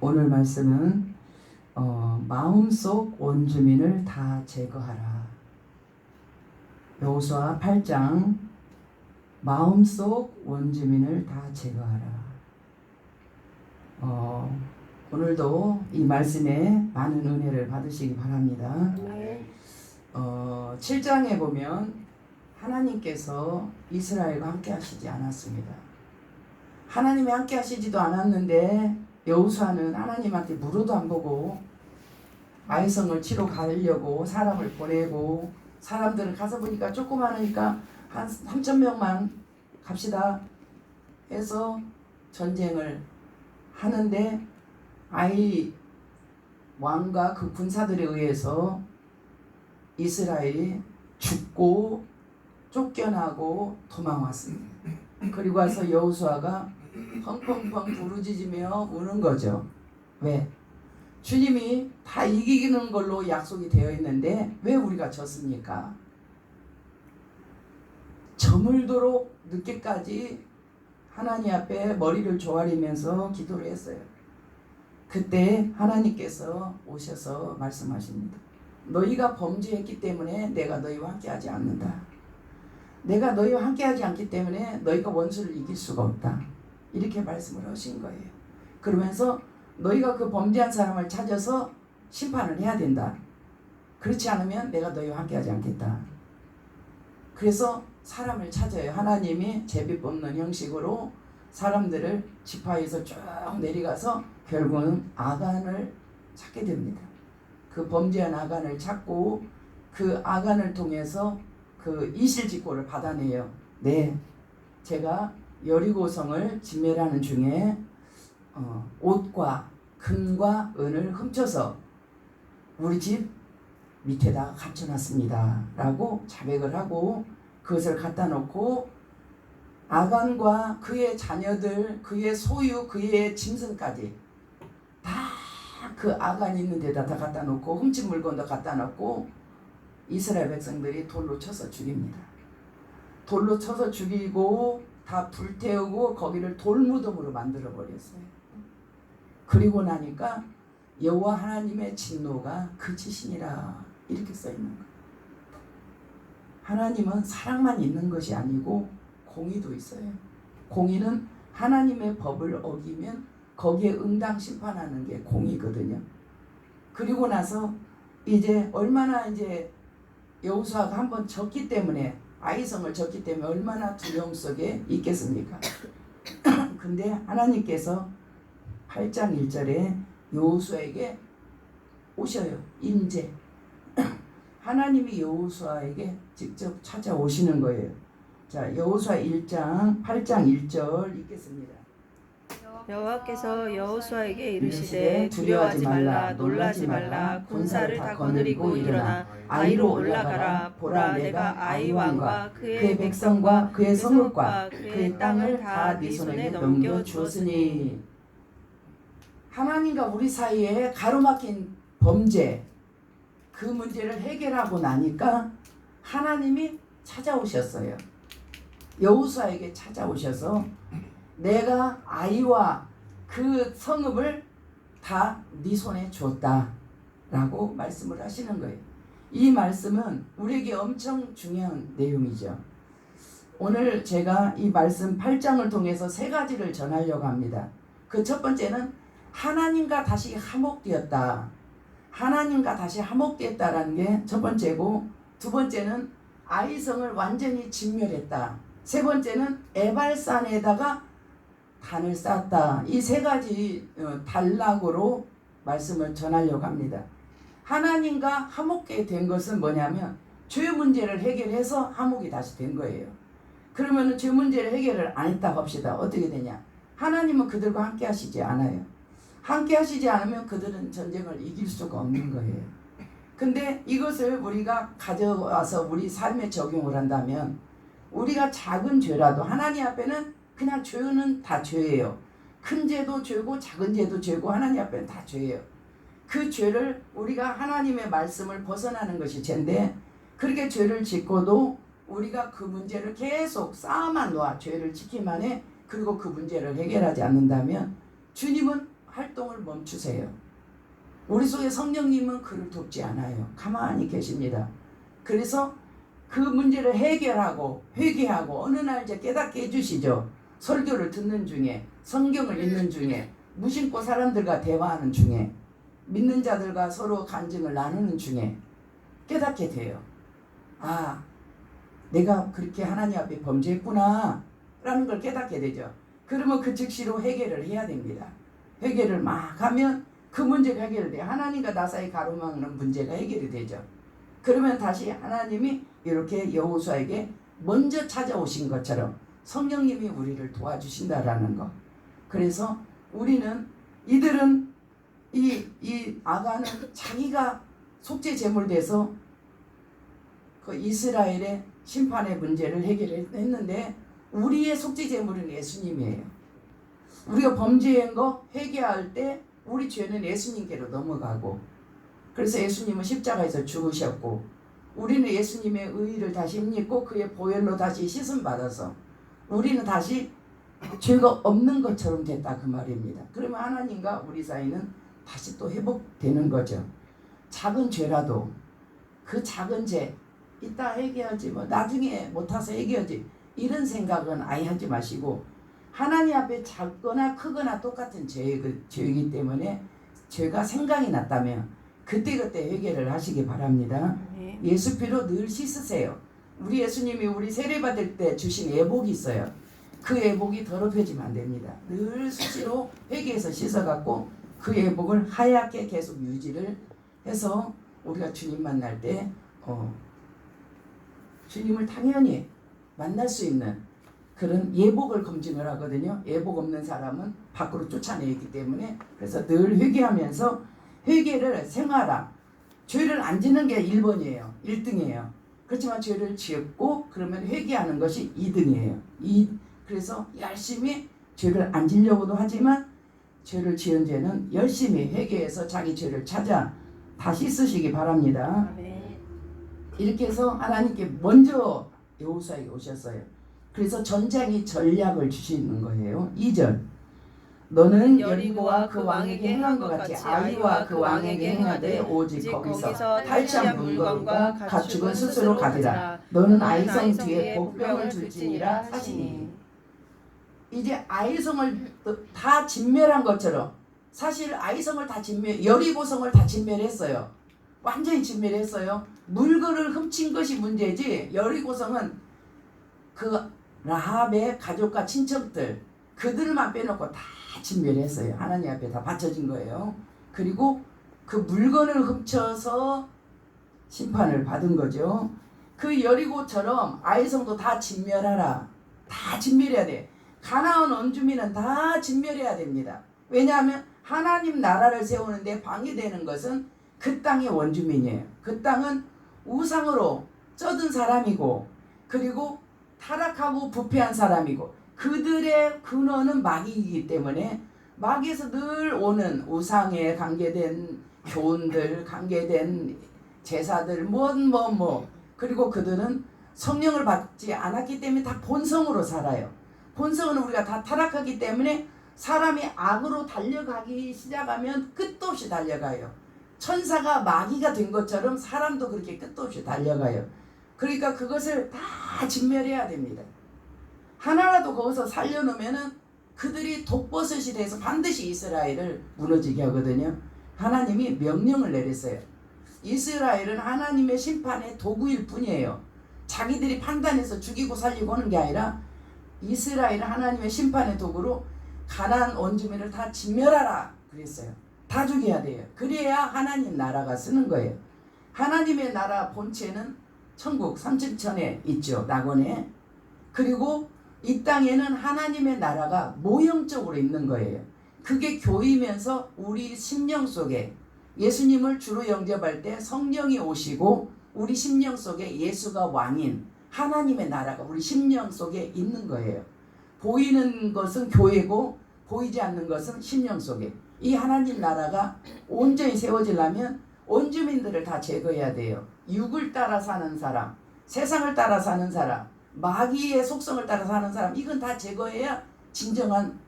오늘 말씀은 마음속 원주민을 다 제거하라. 여호수아 8장 마음속 원주민을 다 제거하라. 오늘도 이 말씀에 많은 은혜를 받으시기 바랍니다. 7장에 보면 하나님께서 이스라엘과 함께 하시지 않았습니다. 하나님이 함께 하시지도 않았는데 여호수아는 하나님한테 물어도 안 보고 아이성을 치러 가려고 사람을 보내고, 사람들은 가서 보니까 조그마하니까 한 3,000명만 갑시다 해서 전쟁을 하는데 아이 왕과 그 군사들에 의해서 이스라엘이 죽고 쫓겨나고 도망왔습니다. 그리고 와서 여호수아가 펑펑펑 부르짖으며 우는 거죠. 왜? 주님이 다 이기는 걸로 약속이 되어 있는데 왜 우리가 졌습니까? 저물도록 늦게까지 하나님 앞에 머리를 조아리면서 기도를 했어요. 그때 하나님께서 오셔서 말씀하십니다. 너희가 범죄했기 때문에 내가 너희와 함께하지 않는다. 내가 너희와 함께하지 않기 때문에 너희가 원수를 이길 수가 없다. 이렇게 말씀을 하신 거예요. 그러면서 너희가 그 범죄한 사람을 찾아서 심판을 해야 된다. 그렇지 않으면 내가 너희와 함께하지 않겠다. 그래서 사람을 찾아요. 하나님이 제비 뽑는 형식으로 사람들을 지파에서 쭉 내려가서 결국은 아간을 찾게 됩니다. 그 범죄한 아간을 찾고 그 아간을 통해서 그 이실직고를 받아내요. 네, 제가 여리고성을 진멸하는 중에 옷과 금과 은을 훔쳐서 우리 집 밑에다 감춰놨습니다 라고 자백을 하고 그것을 갖다 놓고 아간과 그의 자녀들, 그의 소유, 그의 짐승까지 다 그 아간 있는 데다 다 갖다 놓고 훔친 물건도 갖다 놓고 이스라엘 백성들이 돌로 쳐서 죽입니다. 돌로 쳐서 죽이고 다 불태우고 거기를 돌무덤으로 만들어 버렸어요. 그리고 나니까 여호와 하나님의 진노가 그치시니라 이렇게 써 있는 거예요. 하나님은 사랑만 있는 것이 아니고 공의도 있어요. 공의는 하나님의 법을 어기면 거기에 응당 심판하는 게 공의거든요. 그리고 나서 이제 얼마나 이제 여호수아가 한번 졌기 때문에, 아이성을 졌기 때문에 얼마나 두려움 속에 있겠습니까? 근데 하나님께서 8장 1절에 여호수아에게 오셔요. 임재. 하나님이 여호수아에게 직접 찾아오시는 거예요. 자, 여호수아 1장 8장 1절 읽겠습니다. 여호와께서 여호수아에게 이르시되 두려워하지 말라, 놀라지 말라. 군사를 다 거느리고 일어나 아이로 올라가라. 보라, 내가 아이 왕과 그의 백성과 그의 성읍과 그의 땅을 다 네 손에 넘겨 주었으니. 하나님과 우리 사이에 가로막힌 범죄, 그 문제를 해결하고 나니까 하나님이 찾아오셨어요. 여호수아에게 찾아오셔서 내가 아이와 그 성읍을 다 네 손에 줬다 라고 말씀을 하시는 거예요. 이 말씀은 우리에게 엄청 중요한 내용이죠. 오늘 제가 이 말씀 8장을 통해서 세 가지를 전하려고 합니다. 그 첫 번째는 하나님과 다시 화목되었다. 하나님과 다시 화목되었다라는 게 첫 번째고, 두 번째는 아이성을 완전히 진멸했다. 세 번째는 에발산에다가 단을 쌓았다. 이 세 가지 단락으로 말씀을 전하려고 합니다. 하나님과 화목게 된 것은 뭐냐면 죄 문제를 해결해서 화목이 다시 된 거예요. 그러면 죄 문제를 해결을 안 했다고 합시다. 어떻게 되냐? 하나님은 그들과 함께 하시지 않아요. 함께 하시지 않으면 그들은 전쟁을 이길 수가 없는 거예요. 근데 이것을 우리가 가져와서 우리 삶에 적용을 한다면, 우리가 작은 죄라도 하나님 앞에는 그냥 죄는 다 죄예요. 큰 죄도 죄고 작은 죄도 죄고 하나님 앞에는 다 죄예요. 그 죄를 우리가 하나님의 말씀을 벗어나는 것이 죄인데, 그렇게 죄를 짓고도 우리가 그 문제를 계속 쌓아만 놓아 죄를 짓기만 해. 그리고 그 문제를 해결하지 않는다면 주님은 활동을 멈추세요. 우리 속에 성령님은 그를 돕지 않아요. 가만히 계십니다. 그래서 그 문제를 해결하고 회개하고 어느 날 이제 깨닫게 해주시죠. 설교를 듣는 중에, 성경을 읽는 중에, 무심코 사람들과 대화하는 중에, 믿는 자들과 서로 간증을 나누는 중에 깨닫게 돼요. 아, 내가 그렇게 하나님 앞에 범죄했구나 라는 걸 깨닫게 되죠. 그러면 그 즉시로 해결을 해야 됩니다. 해결을 막 하면 그 문제가 해결돼요. 하나님과 나 사이 가로막는 문제가 해결이 되죠. 그러면 다시 하나님이 이렇게 여호수아에게 먼저 찾아오신 것처럼 성령님이 우리를 도와주신다라는 것. 그래서 우리는 이들은 이 아가는 자기가 속죄 제물돼서 그 이스라엘의 심판의 문제를 해결했는데 우리의 속죄 제물은 예수님이에요. 우리가 범죄한 거 회개할 때 우리 죄는 예수님께로 넘어가고, 그래서 예수님은 십자가에서 죽으셨고 우리는 예수님의 의의를 다시 힘입고 그의 보혈로 다시 씻음 받아서 우리는 다시 죄가 없는 것처럼 됐다 그 말입니다. 그러면 하나님과 우리 사이는 다시 또 회복되는 거죠. 작은 죄라도 그 작은 죄 이따 해결하지 뭐 나중에 못해서 해결하지 이런 생각은 아예 하지 마시고, 하나님 앞에 작거나 크거나 똑같은 죄이기 때문에 죄가 생각이 났다면 그때그때 해결을 하시기 바랍니다. 예수 피로 늘 씻으세요. 우리 예수님이 우리 세례받을 때 주신 예복이 있어요. 그 예복이 더럽혀지면 안 됩니다. 늘 수시로 회개해서 씻어갖고 그 예복을 하얗게 계속 유지를 해서 우리가 주님 만날 때 주님을 당연히 만날 수 있는 그런 예복을 검증을 하거든요. 예복 없는 사람은 밖으로 쫓아내기 때문에, 그래서 늘 회개하면서 회개를 생활화, 죄를 안 짓는 게 1번이에요. 1등이에요. 그렇지만 죄를 지었고 그러면 회개하는 것이 2등이에요. 그래서 열심히 죄를 안 지려고도 하지만 죄를 지은 죄는 열심히 회개해서 자기 죄를 찾아 다시 쓰시기 바랍니다. 이렇게 해서 하나님께 먼저 여호수아에게 오셨어요. 그래서 전장이 전략을 주시는 거예요. 2절, 너는 여리고와 그 왕에게 행한 것 같이 아이와 그 왕에게 행하되 오직 거기서 탈취한 물건과 가축은 스스로 가지라. 너는 아이성 뒤에 복병을 줄지니라 하시니. 이제 아이성을 다 진멸한 것처럼, 사실 아이성을 다 여리고성을 다 진멸했어요. 완전히 진멸했어요. 물건을 훔친 것이 문제지 여리고성은 그 라합의 가족과 친척들 그들만 빼놓고 다 진멸했어요. 하나님 앞에 다 바쳐진 거예요. 그리고 그 물건을 훔쳐서 심판을 받은 거죠. 그 여리고처럼 아이성도 다 진멸하라. 다 진멸해야 돼. 가나안 원주민은 다 진멸해야 됩니다. 왜냐하면 하나님 나라를 세우는데 방해되는 것은 그 땅의 원주민이에요. 그 땅은 우상으로 쩌든 사람이고, 그리고 타락하고 부패한 사람이고, 그들의 근원은 마귀이기 때문에 마귀에서 늘 오는 우상에 관계된 교훈들, 관계된 제사들, 그리고 그들은 성령을 받지 않았기 때문에 다 본성으로 살아요. 본성은 우리가 다 타락하기 때문에 사람이 악으로 달려가기 시작하면 끝도 없이 달려가요. 천사가 마귀가 된 것처럼 사람도 그렇게 끝도 없이 달려가요. 그러니까 그것을 다 진멸해야 됩니다. 하나라도 거기서 살려놓으면은 그들이 독버섯이 돼서 반드시 이스라엘을 무너지게 하거든요. 하나님이 명령을 내렸어요. 이스라엘은 하나님의 심판의 도구일 뿐이에요. 자기들이 판단해서 죽이고 살리고 하는 게 아니라 이스라엘은 하나님의 심판의 도구로 가나안 원주민을 다 진멸하라 그랬어요. 다 죽여야 돼요. 그래야 하나님 나라가 쓰는 거예요. 하나님의 나라 본체는 천국 삼층천에 있죠. 낙원에. 그리고 이 땅에는 하나님의 나라가 모형적으로 있는 거예요. 그게 교이면서 우리 심령 속에 예수님을 주로 영접할 때 성령이 오시고 우리 심령 속에 예수가 왕인 하나님의 나라가 우리 심령 속에 있는 거예요. 보이는 것은 교회고 보이지 않는 것은 심령 속에. 이 하나님 나라가 온전히 세워지려면 원주민들을 다 제거해야 돼요. 육을 따라 사는 사람, 세상을 따라 사는 사람, 마귀의 속성을 따라 사는 사람, 이건 다 제거해야 진정한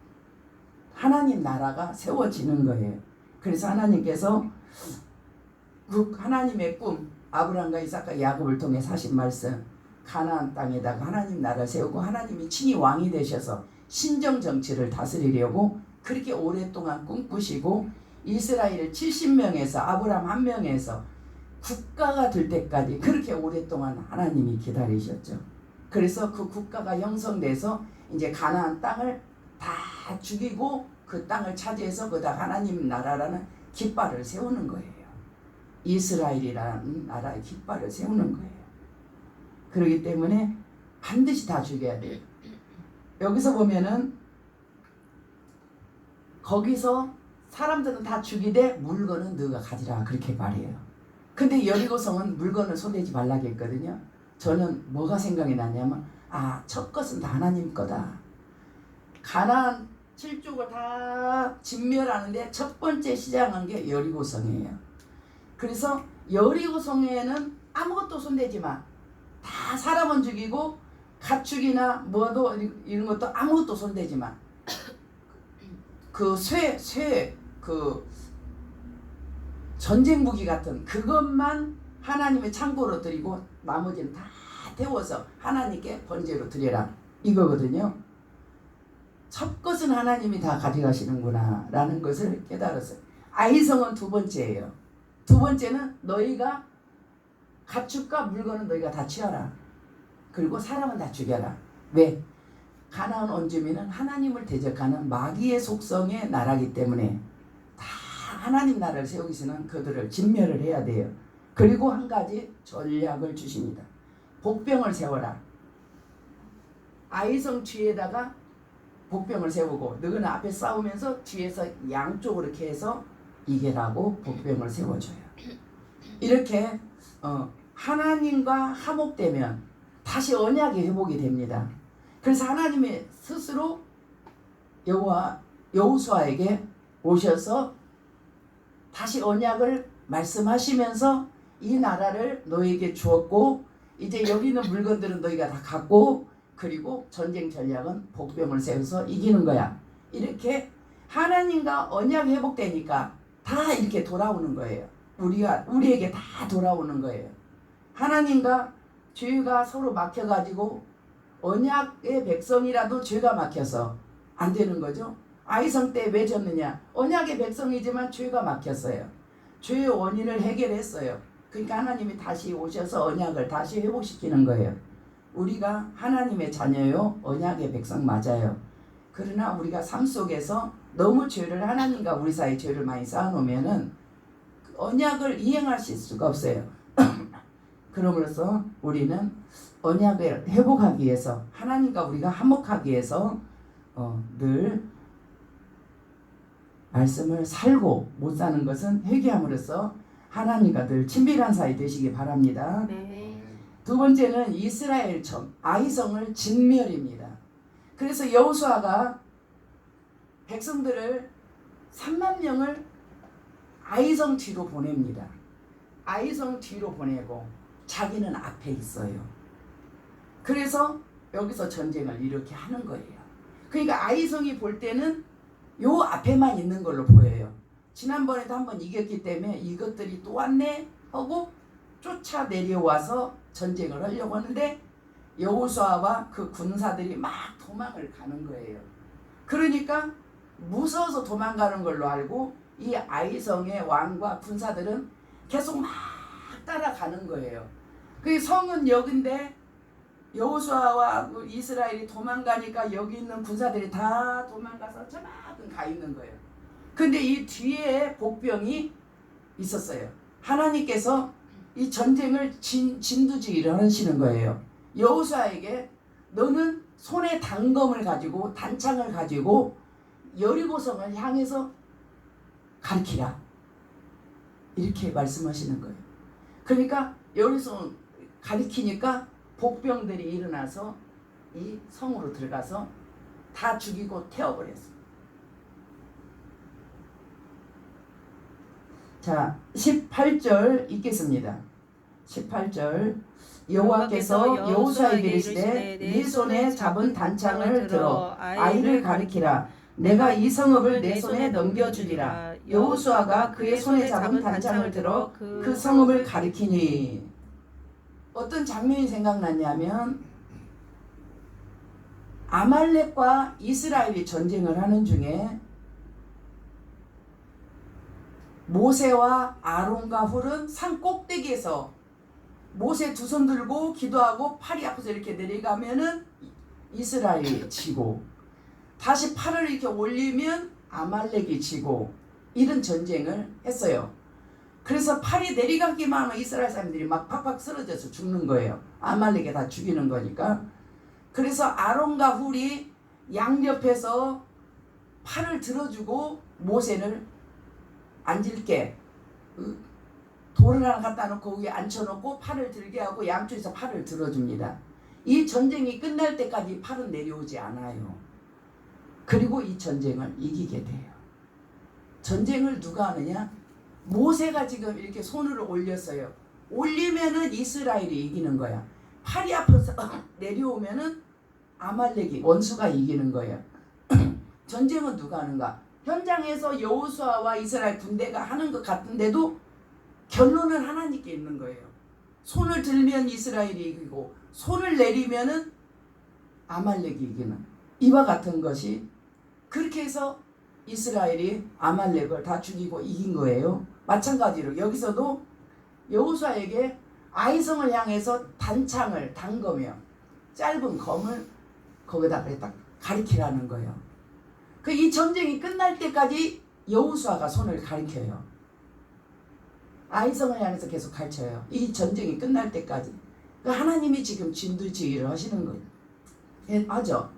하나님 나라가 세워지는 거예요. 그래서 하나님께서 그 하나님의 꿈, 아브라함과 이삭과 야곱을 통해 하신 말씀, 가나안 땅에다가 하나님 나라를 세우고 하나님이 친히 왕이 되셔서 신정 정치를 다스리려고 그렇게 오랫동안 꿈꾸시고 이스라엘을 70명에서 아브라함 1명에서 국가가 될 때까지 그렇게 오랫동안 하나님이 기다리셨죠. 그래서 그 국가가 형성돼서 이제 가나안 땅을 다 죽이고 그 땅을 차지해서 거기다 하나님 나라라는 깃발을 세우는 거예요. 이스라엘이라는 나라의 깃발을 세우는 거예요. 그렇기 때문에 반드시 다 죽여야 돼요. 여기서 보면은 거기서 사람들은 다 죽이되 물건은 너가 가지라 그렇게 말해요. 근데 여리고성은 물건을 손대지 말라고 했거든요. 저는 뭐가 생각이 나냐면 첫 것은 다 하나님 거다. 가나안 7족을 다 진멸하는데 첫 번째 시작한 게 여리고성이에요. 그래서 여리고성에는 아무것도 손대지 마. 다 사람은 죽이고 가축이나 뭐도 이런 것도 아무것도 손대지 마. 그 그 전쟁 무기 같은 그것만 하나님의 창고로 드리고 나머지는 다 태워서 하나님께 번제로 드려라 이거거든요. 첫 것은 하나님이 다 가져가시는구나 라는 것을 깨달았어요. 아이성은 두 번째예요. 두 번째는 너희가 가축과 물건은 너희가 다 취하라. 그리고 사람은 다 죽여라. 왜? 가나안 원주민은 하나님을 대적하는 마귀의 속성의 나라이기 때문에 다 하나님 나라를 세우기 위해서는 그들을 진멸을 해야 돼요. 그리고 한 가지 전략을 주십니다. 복병을 세워라. 아이성 뒤에다가 복병을 세우고 너희는 앞에 싸우면서 뒤에서 양쪽으로 이렇게 해서 이겨라고 복병을 세워줘요. 이렇게 하나님과 화목되면 다시 언약이 회복이 됩니다. 그래서 하나님이 스스로 여호수아에게 오셔서 다시 언약을 말씀하시면서 이 나라를 너에게 주었고 이제 여기 있는 물건들은 너희가 다 갖고 그리고 전쟁 전략은 복병을 세워서 이기는 거야. 이렇게 하나님과 언약이 회복되니까 다 이렇게 돌아오는 거예요. 우리에게 다 돌아오는 거예요. 하나님과 죄가 서로 막혀가지고 언약의 백성이라도 죄가 막혀서 안 되는 거죠. 아이성 때 왜 졌느냐? 언약의 백성이지만 죄가 막혔어요. 죄의 원인을 해결했어요. 그러니까 하나님이 다시 오셔서 언약을 다시 회복시키는 거예요. 우리가 하나님의 자녀요, 언약의 백성 맞아요. 그러나 우리가 삶 속에서 너무 죄를 하나님과 우리 사이 죄를 많이 쌓아놓으면은 언약을 이행하실 수가 없어요. 그러므로서 우리는 언약을 회복하기 위해서 하나님과 우리가 화목하기 위해서 늘 말씀을 살고 못 사는 것은 회개함으로써 하나님과 늘 친밀한 사이 되시기 바랍니다. 네. 두 번째는 이스라엘 청 아이성을 진멸입니다. 그래서 여호수아가 백성들을 3만 명을 아이성 뒤로 보냅니다. 아이성 뒤로 보내고 자기는 앞에 있어요. 그래서 여기서 전쟁을 이렇게 하는 거예요. 그러니까 아이성이 볼 때는 요 앞에만 있는 걸로 보여요. 지난번에도 한번 이겼기 때문에 이것들이 또 왔네 하고 쫓아 내려와서 전쟁을 하려고 하는데 여호수아와 그 군사들이 막 도망을 가는 거예요. 그러니까 무서워서 도망가는 걸로 알고 이 아이성의 왕과 군사들은 계속 막 따라가는 거예요. 그 성은 여기인데 여호수아와 그 이스라엘이 도망가니까 여기 있는 군사들이 다 도망가서 저만큼 가 있는 거예요. 근데 이 뒤에 복병이 있었어요. 하나님께서 이 전쟁을 진두지휘를 하시는 거예요. 여호수아에게 너는 손에 단검을 가지고 단창을 가지고 여리고성을 향해서 가리키라. 이렇게 말씀하시는 거예요. 그러니까 여기서 가리키니까 복병들이 일어나서 이 성으로 들어가서 다 죽이고 태워버렸어요. 자, 18절 읽겠습니다. 18절 여호와께서 여호수아에게 이르시되 네 손에 잡은 단창을 들어 아이를 가리키라. 내가 이 성읍을 내 손에 넘겨주리라. 여호수아가 그의 손에 잡은 단창을 들어 그 성읍을 가리키니. 어떤 장면이 생각났냐면 아말렉과 이스라엘이 전쟁을 하는 중에 모세와 아론과 훌은 산 꼭대기에서 모세 두 손 들고 기도하고 팔이 아파서 이렇게 내려가면은 이스라엘이 지고 다시 팔을 이렇게 올리면 아말렉이 지고 이런 전쟁을 했어요. 그래서 팔이 내려가기만 하면 이스라엘 사람들이 막 팍팍 쓰러져서 죽는 거예요. 아말렉에 다 죽이는 거니까. 그래서 아론과 훌이 양옆에서 팔을 들어주고 모세를 앉을게 돌을 하나 갖다 놓고 위에 앉혀놓고 팔을 들게 하고 양쪽에서 팔을 들어줍니다. 이 전쟁이 끝날 때까지 팔은 내려오지 않아요. 그리고 이 전쟁을 이기게 돼요. 전쟁을 누가 하느냐? 모세가 지금 이렇게 손을 올렸어요. 올리면은 이스라엘이 이기는 거야. 팔이 아파서 내려오면은 아말렉이 원수가 이기는 거예요. 전쟁은 누가 하는가? 현장에서 여호수아와 이스라엘 군대가 하는 것 같은데도 결론은 하나님께 있는 거예요. 손을 들면 이스라엘이 이기고 손을 내리면은 아말렉이 이기는 이와 같은 것이 그렇게 해서 이스라엘이 아말렉을 다 죽이고 이긴 거예요. 마찬가지로 여기서도 여호수아에게 아이성을 향해서 단창을 단검이요. 짧은 검을 거기다 딱 가리키라는 거예요. 그 이 전쟁이 끝날 때까지 여호수아가 손을 가리켜요. 아이성을 향해서 계속 가르쳐요. 이 전쟁이 끝날 때까지. 하나님이 지금 진두지휘를 하시는 거예요. 맞아.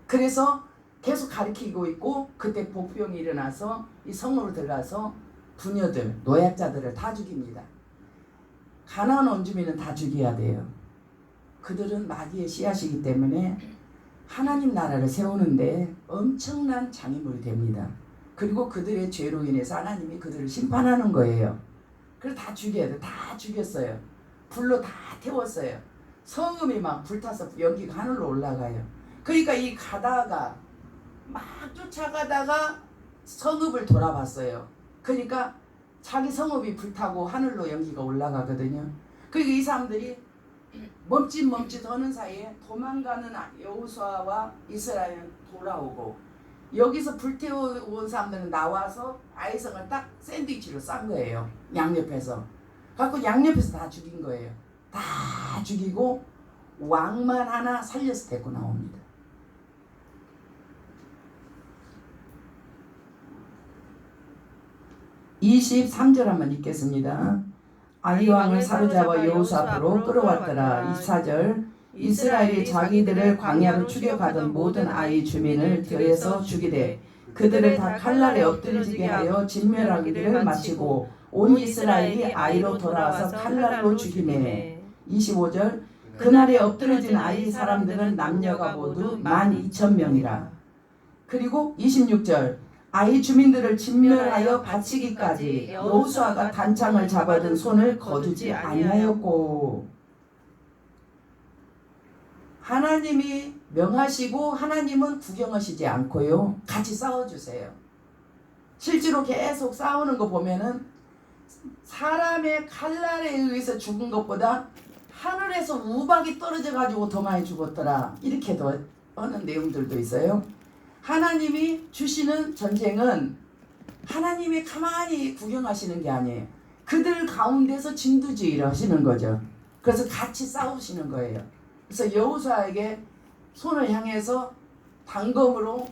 그래서 계속 가르치고 있고 그때 복병이 일어나서 이 성으로 들어가서 부녀들, 노약자들을 다 죽입니다. 가나안 원주민은 다 죽여야 돼요. 그들은 마귀의 씨앗이기 때문에 하나님 나라를 세우는데 엄청난 장애물이 됩니다. 그리고 그들의 죄로 인해서 하나님이 그들을 심판하는 거예요. 그래서 다 죽여야 돼. 다 죽였어요. 불로 다 태웠어요. 성읍이 막 불타서 연기가 하늘로 올라가요. 그러니까 이 가다가 막 쫓아가다가 성읍을 돌아봤어요. 그러니까 자기 성읍이 불타고 하늘로 연기가 올라가거든요. 그리고 이 사람들이 멈칫멈칫 하는 사이에 도망가는 여호수아와 이스라엘은 돌아오고 여기서 불태워온 사람들은 나와서 아이성을 딱 샌드위치로 싼 거예요. 양옆에서. 갖고 양옆에서 다 죽인 거예요. 다 죽이고 왕만 하나 살려서 데리고 나옵니다. (23절) 한번 읽겠습니다. 아이왕을 사로잡아 여호수 앞으로 끌어왔더라. 24절 이스라엘이 자기들을 광야로 추격하던 모든 아이 주민을 들에서 죽이되 그들을 다 칼날에 엎드려지게 하여 진멸하기를 마치고 온 이스라엘이 아이로 돌아와서 칼날로 죽이매. 25절 그날에 엎드려진 아이 사람들은 남녀가 모두 12,000명이라. 그리고 26절 아이 주민들을 진멸하여 바치기까지 여호수아가 단창을 잡아든 손을 거두지 아니하였고. 하나님이 명하시고 하나님은 구경하시지 않고요. 같이 싸워주세요. 실제로 계속 싸우는 거 보면은 사람의 칼날에 의해서 죽은 것보다 하늘에서 우박이 떨어져 가지고 더 많이 죽었더라. 이렇게 더 하는 내용들도 있어요. 하나님이 주시는 전쟁은 하나님이 가만히 구경하시는 게 아니에요. 그들 가운데서 진두지휘를 하시는 거죠. 그래서 같이 싸우시는 거예요. 그래서 여호수아에게 손을 향해서 단검으로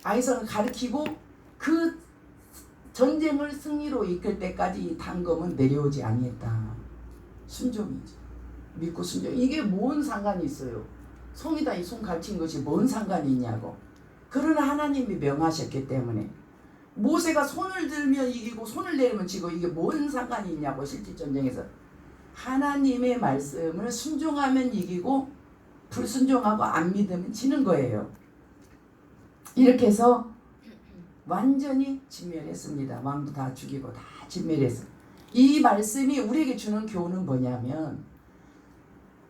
아이성을 가리키고 그 전쟁을 승리로 이끌 때까지 이 단검은 내려오지 아니했다. 순종이죠. 믿고 순종. 이게 뭔 상관이 있어요? 송이다 이 손 가르친 것이 뭔 상관이 있냐고. 그러나 하나님이 명하셨기 때문에 모세가 손을 들면 이기고 손을 내리면 지고 이게 뭔 상관이 있냐고. 실제 전쟁에서 하나님의 말씀을 순종하면 이기고 불순종하고 안 믿으면 지는 거예요. 이렇게 해서 완전히 진멸했습니다. 왕도 다 죽이고 다 진멸했어요. 이 말씀이 우리에게 주는 교훈은 뭐냐면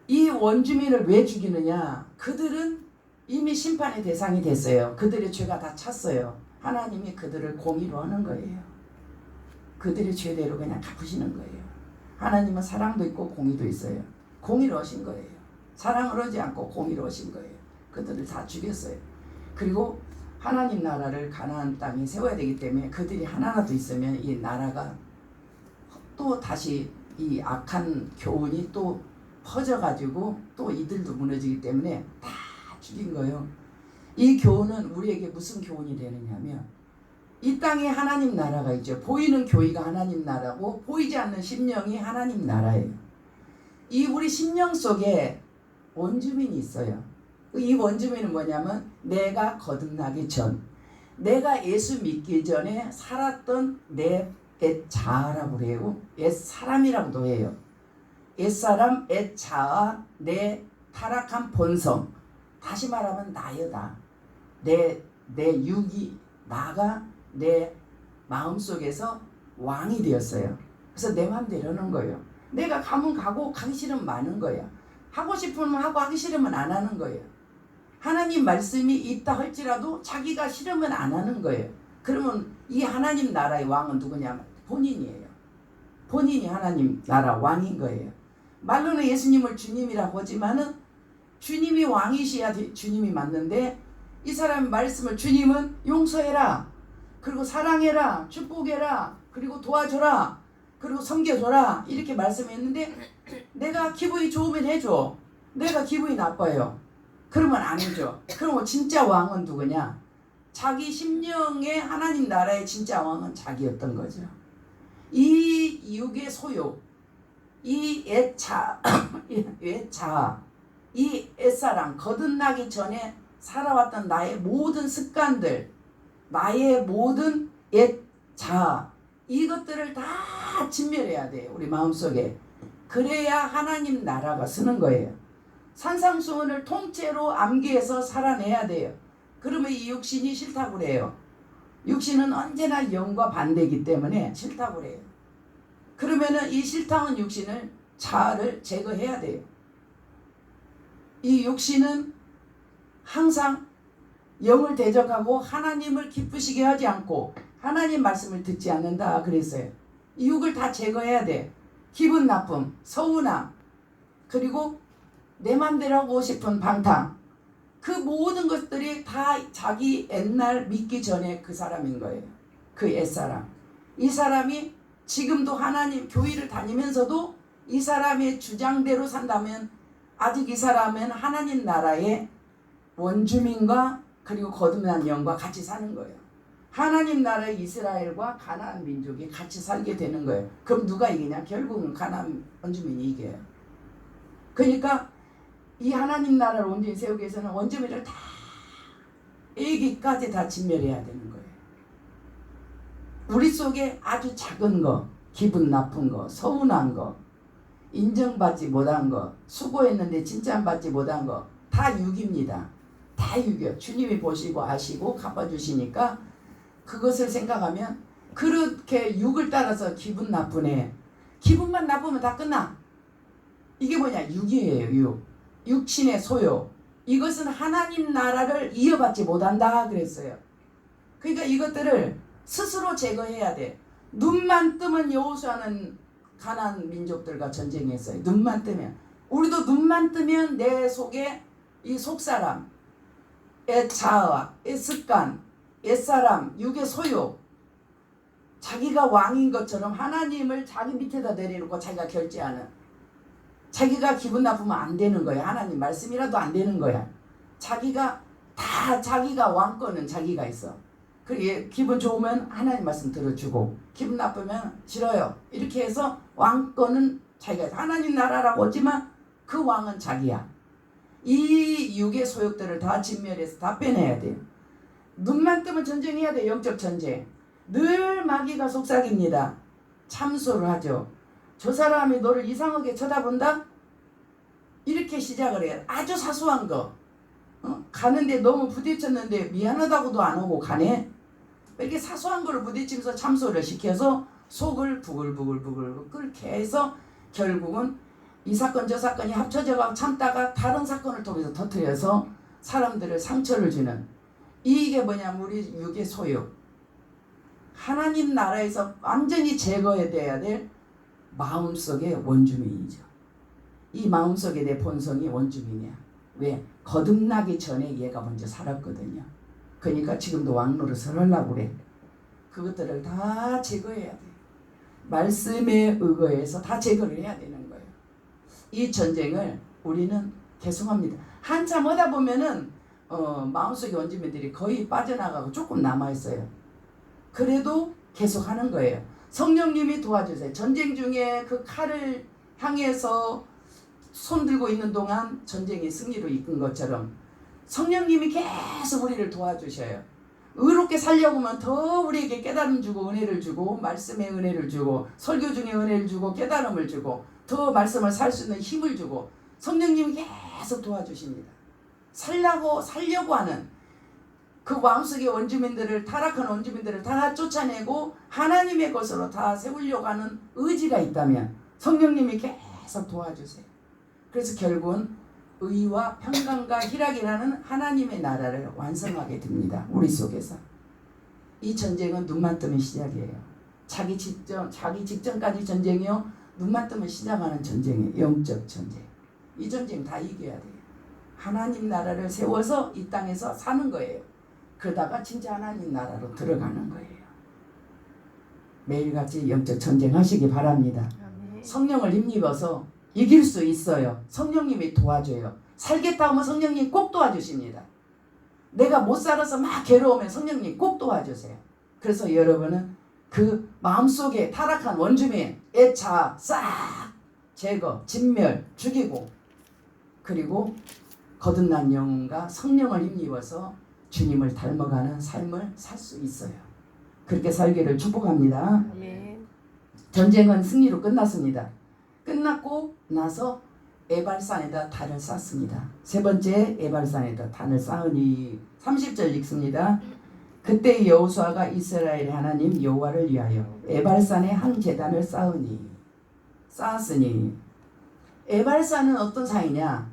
이 원주민을 왜 죽이느냐? 그들은 이미 심판의 대상이 됐어요. 그들의 죄가 다 찼어요. 하나님이 그들을 공의로 하는 거예요. 그들의 죄대로 그냥 갚으시는 거예요. 하나님은 사랑도 있고 공의도 있어요. 공의로 하신 거예요. 사랑을 하지 않고 공의로 하신 거예요. 그들을 다 죽였어요. 그리고 하나님 나라를 가나안 땅에 세워야 되기 때문에 그들이 하나라도 있으면 이 나라가 또 다시 이 악한 교훈이 또 퍼져가지고 또 이들도 무너지기 때문에 다 죽인 거예요. 이 교훈은 우리에게 무슨 교훈이 되느냐면 이 땅에 하나님 나라가 있죠. 보이는 교회가 하나님 나라고 보이지 않는 심령이 하나님 나라예요. 이 우리 심령 속에 원주민이 있어요. 이 원주민은 뭐냐면 내가 거듭나기 전, 내가 예수 믿기 전에 살았던 내 옛자아라고 해요. 옛사람이라고도 해요. 옛사람, 옛자아, 내 타락한 본성, 다시 말하면 나여다. 내 육이, 나가 내 마음속에서 왕이 되었어요. 그래서 내 마음대로 하는 거예요. 내가 가면 가고 가기 싫으면 마는 거야. 하고 싶으면 하고 하기 싫으면 안 하는 거예요. 하나님 말씀이 있다 할지라도 자기가 싫으면 안 하는 거예요. 그러면 이 하나님 나라의 왕은 누구냐? 본인이에요. 본인이 하나님 나라 왕인 거예요. 말로는 예수님을 주님이라고 하지만은 주님이 왕이셔야 주님이 맞는데 이 사람의 말씀을 주님은 용서해라, 그리고 사랑해라, 축복해라, 그리고 도와줘라, 그리고 섬겨줘라 이렇게 말씀했는데 내가 기분이 좋으면 해줘. 내가 기분이 나빠요. 그러면 안 해줘. 그러면 진짜 왕은 누구냐? 자기 심령의 하나님 나라의 진짜 왕은 자기였던 거죠. 이 육의 소욕, 이 옛자, 이 옛사람, 거듭나기 전에 살아왔던 나의 모든 습관들, 나의 모든 옛자, 이것들을 다 진멸해야 돼요. 우리 마음속에. 그래야 하나님 나라가 서는 거예요. 산상수훈을 통째로 암기해서 살아내야 돼요. 그러면 이 육신이 싫다고 그래요. 육신은 언제나 영과 반대이기 때문에 싫다고 그래요. 그러면은 이 싫다는 육신을, 자아를 제거해야 돼요. 이 육신은 항상 영을 대적하고 하나님을 기쁘시게 하지 않고 하나님 말씀을 듣지 않는다 그랬어요. 이 육을 다 제거해야 돼. 기분 나쁨, 서운함, 그리고 내 맘대로 하고 싶은 방탕, 그 모든 것들이 다 자기 옛날 믿기 전에 그 사람인 거예요. 그 옛사람. 이 사람이 지금도 하나님 교회를 다니면서도 이 사람의 주장대로 산다면 아직 이 사람은 하나님 나라의 원주민과 그리고 거듭난 영과 같이 사는 거예요. 하나님 나라의 이스라엘과 가나안 민족이 같이 살게 되는 거예요. 그럼 누가 이기냐? 결국은 가나안 원주민이 이겨요. 그러니까 이 하나님 나라를 온전히 세우기 위해서는 원주민을 다 애기까지 다 진멸해야 되는 거예요. 우리 속에 아주 작은 거, 기분 나쁜 거, 서운한 거, 인정받지 못한 거, 수고했는데 칭찬받지 못한 거, 다 육입니다. 다 육이요. 주님이 보시고 아시고 갚아주시니까 그것을 생각하면 그렇게 육을 따라서 기분 나쁘네. 기분만 나쁘면 다 끝나. 이게 뭐냐? 육이에요. 육. 육신의 소욕. 이것은 하나님 나라를 이어받지 못한다 그랬어요. 그러니까 이것들을 스스로 제거해야 돼. 눈만 뜨면 여호수아는 가나안 민족들과 전쟁했어요. 눈만 뜨면. 우리도 눈만 뜨면 내 속에 이 속사람, 옛자아, 옛습관, 옛사람, 육의 소욕, 자기가 왕인 것처럼 하나님을 자기 밑에다 내려놓고 자기가 결제하는, 자기가 기분 나쁘면 안 되는 거야. 하나님 말씀이라도 안 되는 거야. 자기가 다 자기가 왕권은 자기가 있어. 그리고 기분 좋으면 하나님 말씀 들어주고 기분 나쁘면 싫어요. 이렇게 해서 왕권은 자기가 있어. 하나님 나라라고 하지만 그 왕은 자기야. 이 육의 소욕들을 다 진멸해서 다 빼내야 돼요. 눈만 뜨면 전쟁해야 돼. 영적 전쟁. 늘 마귀가 속삭입니다. 참소를 하죠. 저 사람이 너를 이상하게 쳐다본다? 이렇게 시작을 해요. 아주 사소한 거. 가는데 너무 부딪혔는데 미안하다고도 안 오고 가네? 이렇게 사소한 거를 부딪히면서 참소를 시켜서 속을 부글부글 끓게 해서 결국은 이 사건 저 사건이 합쳐져가 참다가 다른 사건을 통해서 터뜨려서 사람들을 상처를 주는, 이게 뭐냐면 우리 육의 소욕, 하나님 나라에서 완전히 제거해야 될 마음속의 원주민이죠. 이 마음속에 내 본성이 원주민이야. 왜? 거듭나기 전에 얘가 먼저 살았거든요. 그러니까 지금도 왕노릇을 하려고 그래. 그것들을 다 제거해야 돼. 말씀에 의거해서 다 제거를 해야 되는 거예요. 이 전쟁을 우리는 계속합니다. 한참 하다 보면은 마음속의 원주민들이 거의 빠져나가고 조금 남아있어요. 그래도 계속 하는 거예요. 성령님이 도와주세요. 전쟁 중에 그 칼을 향해서 손 들고 있는 동안 전쟁이 승리로 이끈 것처럼 성령님이 계속 우리를 도와주셔요. 의롭게 살려고 하면 더 우리에게 깨달음 주고 은혜를 주고 말씀의 은혜를 주고 설교 중에 은혜를 주고 깨달음을 주고 더 말씀을 살 수 있는 힘을 주고 성령님이 계속 도와주십니다. 살려고 하는 그 마음속의 원주민들을, 타락한 원주민들을 다 쫓아내고 하나님의 것으로 다 세우려고 하는 의지가 있다면 성령님이 계속 도와주세요. 그래서 결국은 의와 평강과 희락이라는 하나님의 나라를 완성하게 됩니다. 우리 속에서. 이 전쟁은 눈만 뜨면 시작이에요. 자기 직전까지 전쟁이요. 눈만 뜨면 시작하는 전쟁이에요. 영적 전쟁. 이 전쟁 다 이겨야 돼요. 하나님 나라를 세워서 이 땅에서 사는 거예요. 그러다가 진짜 하나님 나라로 들어가는 거예요. 매일같이 영적 전쟁 하시기 바랍니다. 성령을 힘입어서 이길 수 있어요. 성령님이 도와줘요. 살겠다 하면 성령님 꼭 도와주십니다. 내가 못 살아서 막 괴로우면 성령님 꼭 도와주세요. 그래서 여러분은 그 마음속에 타락한 원주민, 애차 싹 제거, 진멸, 죽이고, 그리고 거듭난 영혼과 성령을 힘입어서 주님을 닮아가는 삶을 살 수 있어요. 그렇게 살기를 축복합니다. 아멘. 전쟁은 승리로 끝났습니다. 끝났고 나서 에발산에다 단을 쌓습니다. 세 번째, 에발산에다 단을 쌓으니 30절 읽습니다. 그때 여호수아가 이스라엘의 하나님 여호와를 위하여 에발산에 한 제단을 쌓았으니 에발산은 어떤 산이냐?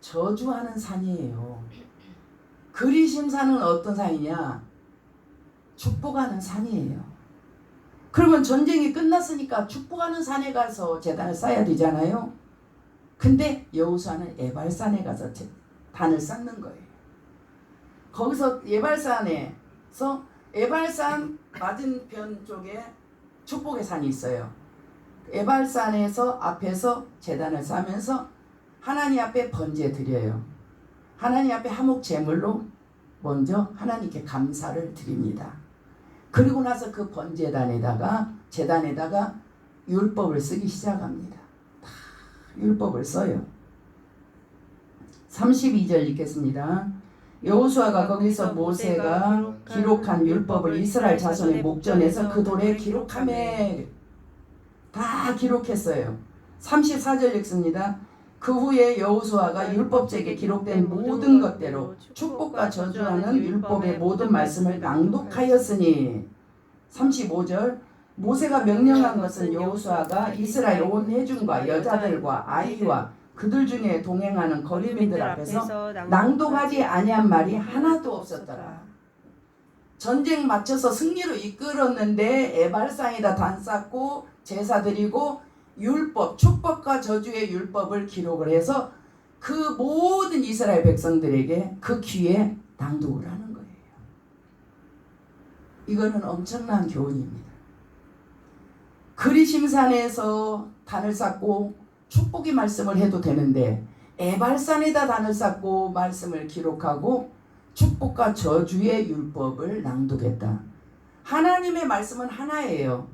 저주하는 산이에요. 그리심산은 어떤 산이냐? 축복하는 산이에요. 그러면 전쟁이 끝났으니까 축복하는 산에 가서 제단을 쌓아야 되잖아요. 근데 여호수아는 에발산에 가서 단을 쌓는 거예요. 거기서 에발산에서 에발산 맞은편 쪽에 축복의 산이 있어요. 에발산에서 앞에서 제단을 쌓으면서 하나님 앞에 번제 드려요. 하나님 앞에 화목 제물로 먼저 하나님께 감사를 드립니다. 그리고 나서 그 제단에다가 율법을 쓰기 시작합니다. 다 율법을 써요. 32절 읽겠습니다. 여호수아가 거기서 모세가 기록한 율법을 이스라엘 자손의 목전에서 그 돌에 기록하매, 다 기록했어요. 34절 읽습니다. 그 후에 여호수아가 율법책에 기록된 모든 것대로 축복과 저주하는 율법의 모든 말씀을 낭독하였으니 35절 모세가 명령한 것은 여호수아가 이스라엘 온 회중과 여자들과 아이와 그들 중에 동행하는 거류민들 앞에서 낭독하지 아니한 말이 하나도 없었더라. 전쟁 마쳐서 승리로 이끌었는데 에발산에다 단 쌓고 제사 드리고 율법, 축복과 저주의 율법을 기록을 해서 그 모든 이스라엘 백성들에게 그 귀에 낭독을 하는 거예요. 이거는 엄청난 교훈입니다. 그리심산에서 단을 쌓고 축복의 말씀을 해도 되는데 에발산에다 단을 쌓고 말씀을 기록하고 축복과 저주의 율법을 낭독했다. 하나님의 말씀은 하나예요.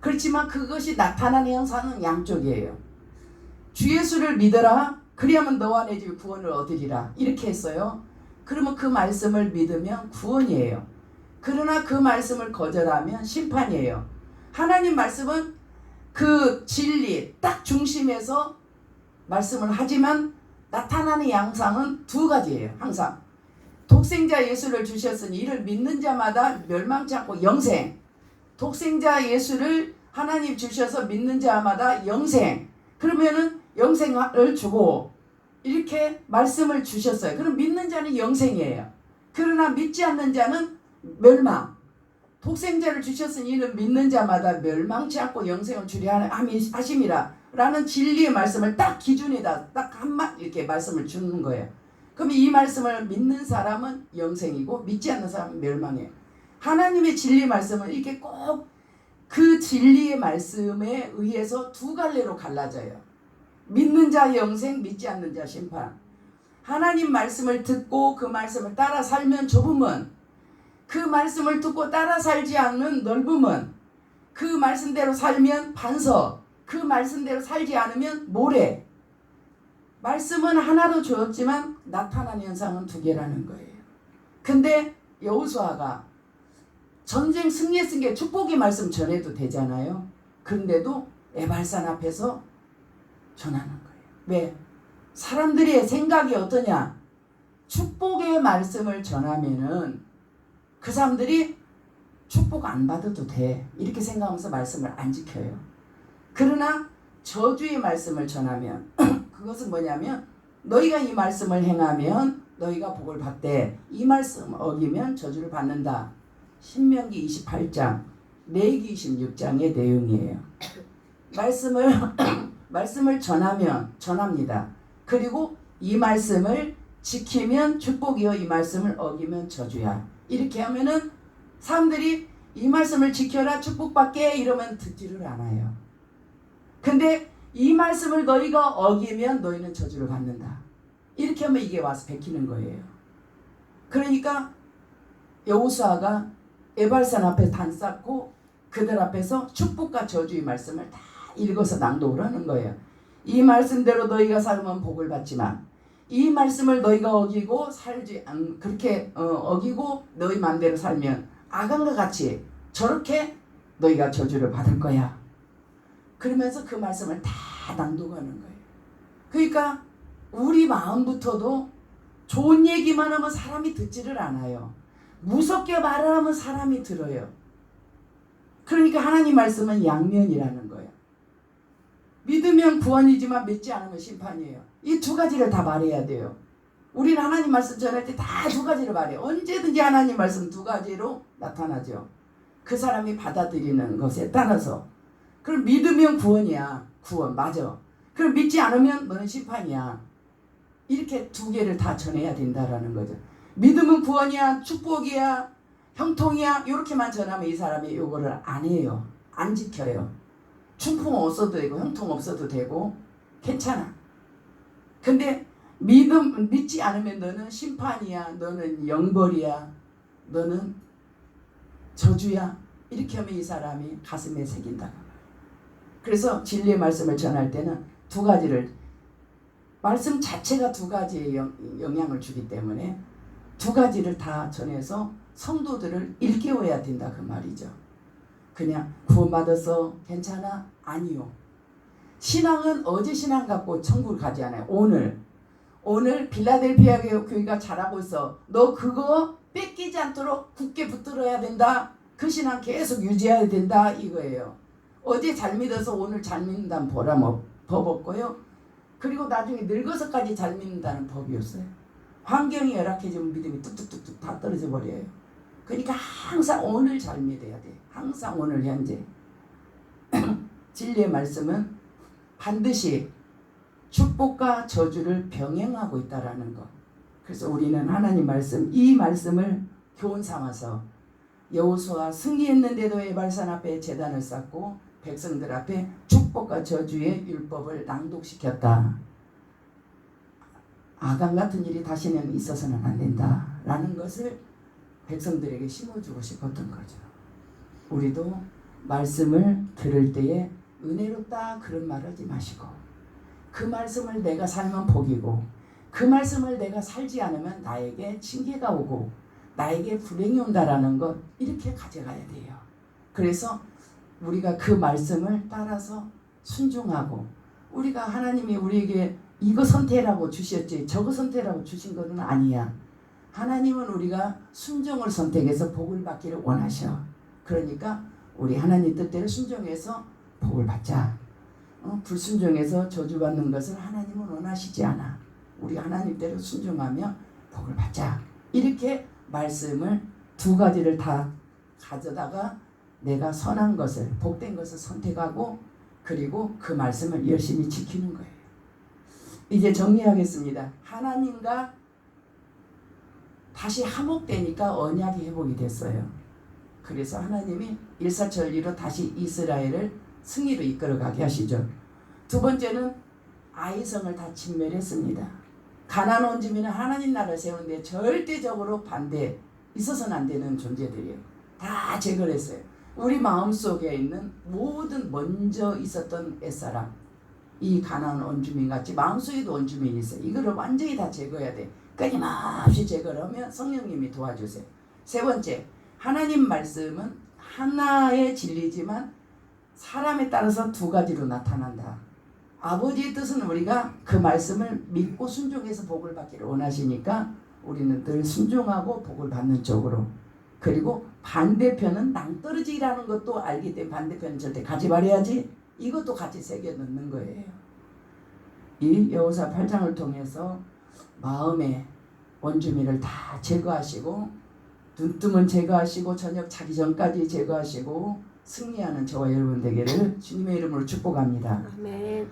그렇지만 그것이 나타나는 형상은 양쪽이에요. 주 예수를 믿어라. 그리하면 너와 내 집 구원을 얻으리라. 이렇게 했어요. 그러면 그 말씀을 믿으면 구원이에요. 그러나 그 말씀을 거절하면 심판이에요. 하나님 말씀은 그 진리 딱 중심에서 말씀을 하지만 나타나는 양상은 두 가지예요. 항상 독생자 예수를 주셨으니 이를 믿는 자마다 멸망치 않고 영생. 독생자 예수를 하나님 주셔서 믿는 자마다 영생. 그러면은 영생을 주고 이렇게 말씀을 주셨어요. 그럼 믿는 자는 영생이에요. 그러나 믿지 않는 자는 멸망. 독생자를 주셨으니 이는 믿는 자마다 멸망치 않고 영생을 주려 하심이라 라는 진리의 말씀을 딱 기준에다 딱 한마 이렇게 말씀을 주는 거예요. 그럼 이 말씀을 믿는 사람은 영생이고 믿지 않는 사람은 멸망이에요. 하나님의 진리 말씀은 이렇게 꼭 그 진리의 말씀에 의해서 두 갈래로 갈라져요. 믿는 자 영생, 믿지 않는 자 심판. 하나님 말씀을 듣고 그 말씀을 따라 살면 좁음은, 그 말씀을 듣고 따라 살지 않는 넓음은, 그 말씀대로 살면 반석, 그 말씀대로 살지 않으면 모래. 말씀은 하나로 주었지만 나타나는 현상은 두 개라는 거예요. 근데 여호수아가 전쟁 승리했은 게 축복의 말씀 전해도 되잖아요. 그런데도 에발산 앞에서 전하는 거예요. 왜? 사람들의 생각이 어떠냐? 축복의 말씀을 전하면은 그 사람들이 축복 안 받아도 돼. 이렇게 생각하면서 말씀을 안 지켜요. 그러나 저주의 말씀을 전하면 그것은 뭐냐면 너희가 이 말씀을 행하면 너희가 복을 받되 이 말씀 어기면 저주를 받는다. 신명기 28장, 레위기 26장의 내용이에요. 말씀을 전합니다. 그리고 이 말씀을 지키면 축복이요 이 말씀을 어기면 저주야. 이렇게 하면은 사람들이 이 말씀을 지켜라 축복받게 이러면 듣지를 않아요. 근데 이 말씀을 너희가 어기면 너희는 저주를 받는다. 이렇게 하면 이게 와서 베끼는 거예요. 그러니까 여호수아가 에발산 앞에 단 쌓고 그들 앞에서 축복과 저주의 말씀을 다 읽어서 낭독을 하는 거예요. 이 말씀대로 너희가 살면 복을 받지만 이 말씀을 너희가 어기고 살지 않 그렇게 어기고 너희 마음대로 살면 아간과 같이 저렇게 너희가 저주를 받을 거야. 그러면서 그 말씀을 다 낭독하는 거예요. 그러니까 우리 마음부터도 좋은 얘기만 하면 사람이 듣지를 않아요. 무섭게 말을 하면 사람이 들어요. 그러니까 하나님 말씀은 양면이라는 거예요. 믿으면 구원이지만 믿지 않으면 심판이에요. 이 두 가지를 다 말해야 돼요. 우리는 하나님 말씀 전할 때 다 두 가지를 말해요. 언제든지 하나님 말씀 두 가지로 나타나죠. 그 사람이 받아들이는 것에 따라서. 그럼 믿으면 구원이야. 구원 맞아. 그럼 믿지 않으면 너는 심판이야. 이렇게 두 개를 다 전해야 된다라는 거죠. 믿으면 구원이야, 축복이야, 형통이야 이렇게만 전하면 이 사람이 이거를 안 해요. 안 지켜요. 축복 없어도 되고 형통 없어도 되고 괜찮아. 근데 믿지 않으면 너는 심판이야, 너는 영벌이야, 너는 저주야. 이렇게 하면 이 사람이 가슴에 새긴다. 그래서 진리의 말씀을 전할 때는 두 가지를, 말씀 자체가 두 가지의 영향을 주기 때문에 두 가지를 다 전해서 성도들을 일깨워야 된다 그 말이죠. 그냥 구원받아서 괜찮아? 아니요. 신앙은 어제 신앙 갖고 천국을 가지 않아요. 오늘 빌라델피아 교회가 잘하고 있어. 너 그거 뺏기지 않도록 굳게 붙들어야 된다. 그 신앙 계속 유지해야 된다 이거예요. 어제 잘 믿어서 오늘 잘 믿는다는 법 없고요. 그리고 나중에 늙어서까지 잘 믿는다는 법이 없어요. 환경이 열악해지면 믿음이 뚝뚝뚝뚝 다 떨어져 버려요. 그러니까 항상 오늘 잘 믿어야 돼. 항상 오늘 현재. 진리의 말씀은 반드시 축복과 저주를 병행하고 있다라는 것. 그래서 우리는 하나님 말씀, 이 말씀을 교훈 삼아서 여호수아 승리했는데도 에발산 앞에 제단을 쌓고 백성들 앞에 축복과 저주의 율법을 낭독시켰다. 아간 같은 일이 다시는 있어서는 안 된다라는 것을 백성들에게 심어주고 싶었던 거죠. 우리도 말씀을 들을 때에 은혜롭다 그런 말 하지 마시고 그 말씀을 내가 살면 복이고 그 말씀을 내가 살지 않으면 나에게 징계가 오고 나에게 불행이 온다라는 것 이렇게 가져가야 돼요. 그래서 우리가 그 말씀을 따라서 순종하고 우리가 하나님이 우리에게 이거 선택하라고 주셨지 저거 선택하라고 주신 것은 아니야. 하나님은 우리가 순종을 선택해서 복을 받기를 원하셔. 그러니까 우리 하나님 뜻대로 순종해서 복을 받자. 불순종해서 저주받는 것을 하나님은 원하시지 않아. 우리 하나님대로 순종하며 복을 받자. 이렇게 말씀을 두 가지를 다 가져다가 내가 선한 것을, 복된 것을 선택하고 그리고 그 말씀을 열심히 지키는 거예요. 이제 정리하겠습니다. 하나님과 다시 화목되니까 언약이 회복이 됐어요. 그래서 하나님이 일사천리로 다시 이스라엘을 승리로 이끌어가게 하시죠. 두 번째는 아이성을 다 진멸했습니다. 가나안 원주민은 하나님 나라를 세우는데 절대적으로 반대, 있어서는 안 되는 존재들이에요. 다 제거를 했어요. 우리 마음속에 있는 모든 먼저 있었던 옛사람, 이 가나안 원주민 같이 마음속에도 원주민이 있어요. 이거를 완전히 다 제거해야 돼. 끊임없이 제거를 하면 성령님이 도와주세요. 세 번째, 하나님 말씀은 하나의 진리지만 사람에 따라서 두 가지로 나타난다. 아버지의 뜻은 우리가 그 말씀을 믿고 순종해서 복을 받기를 원하시니까 우리는 늘 순종하고 복을 받는 쪽으로, 그리고 반대편은 낭떠러지라는 것도 알기 때문에 반대편은 절대 가지 말아야지, 이것도 같이 새겨 넣는 거예요. 이 여호수아 8장을 통해서 마음의 원주민을 다 제거하시고 눈 뜨면 제거하시고 저녁 자기 전까지 제거하시고 승리하는 저와 여러분 되기를 주님의 이름으로 축복합니다. 아멘.